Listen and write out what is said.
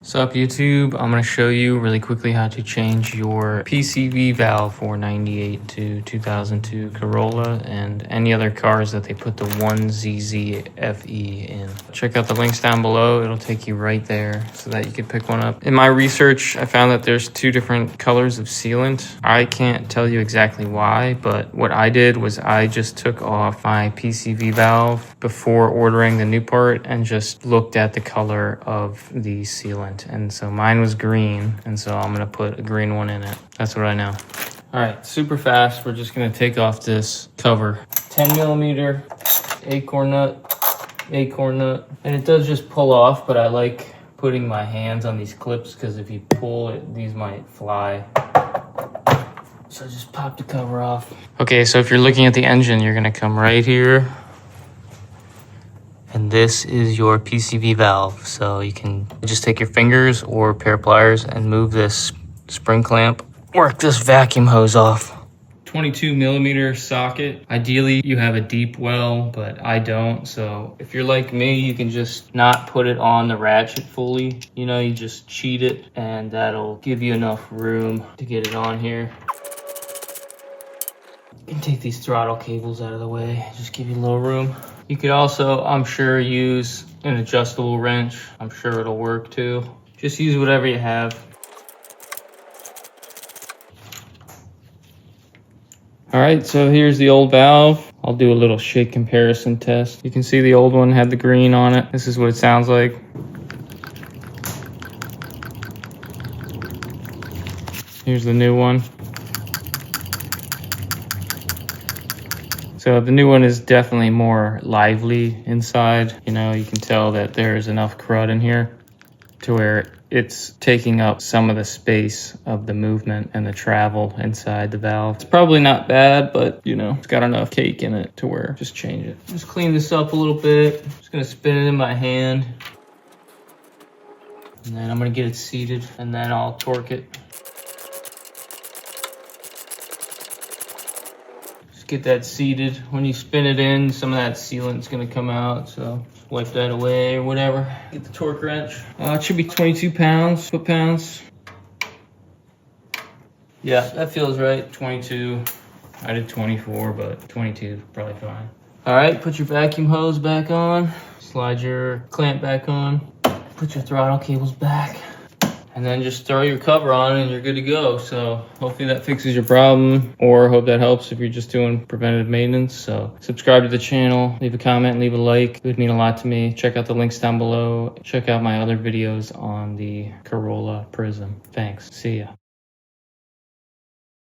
What's up YouTube? I'm going to show you really quickly how to change your PCV valve for 98 to 2002 Corolla and any other cars that they put the 1ZZ-FE in. Check out the links down below. It'll take you right there so that you can pick one up. In my research, I found that there's two different colors of sealant. I can't tell you exactly why, but what I did was I just took off my PCV valve before ordering the new part and just looked at the color of the sealant. And so mine was green, and so I'm gonna put a green one in it. That's what I know. All right, super fast. We're just gonna take off this cover. 10 millimeter acorn nut, and it does just pull off, but I like putting my hands on these clips because if you pull it, these might fly. So just pop the cover off. Okay, so if you're looking at the engine, you're gonna come right here. And this is your PCV valve. So you can just take your fingers or a pair of pliers and move this spring clamp. Work this vacuum hose off. 22 millimeter socket. Ideally you have a deep well, but I don't. So if you're like me, you can just not put it on the ratchet fully. You know, you just cheat it and that'll give you enough room to get it on here. You can take these throttle cables out of the way, just give you a little room. You could also, I'm sure, use an adjustable wrench. I'm sure it'll work too. Just use whatever you have. All right, so here's the old valve. I'll do a little shake comparison test. You can see the old one had the green on it. This is what it sounds like. Here's the new one. So the new one is definitely more lively inside. You know, you can tell that there's enough crud in here to where it's taking up some of the space of the movement and the travel inside the valve. It's probably not bad, but you know, it's got enough cake in it to where just change it. Just clean this up a little bit. Just gonna spin it in my hand. And then I'm gonna get it seated and then I'll torque it. Get that seated. When you spin it in, some of that sealant's gonna come out, so just wipe that away or whatever. Get the torque wrench. It should be 22 foot-pounds. Yeah, that feels right, 22. I did 24, but 22 is probably fine. All right, put your vacuum hose back on. Slide your clamp back on. Put your throttle cables back. And then just throw your cover on and you're good to go. So hopefully that fixes your problem, or hope that helps if you're just doing preventative maintenance. So subscribe to the channel, leave a comment, leave a like. It would mean a lot to me. Check out the links down below. Check out my other videos on the Corolla Prizm. Thanks. See ya.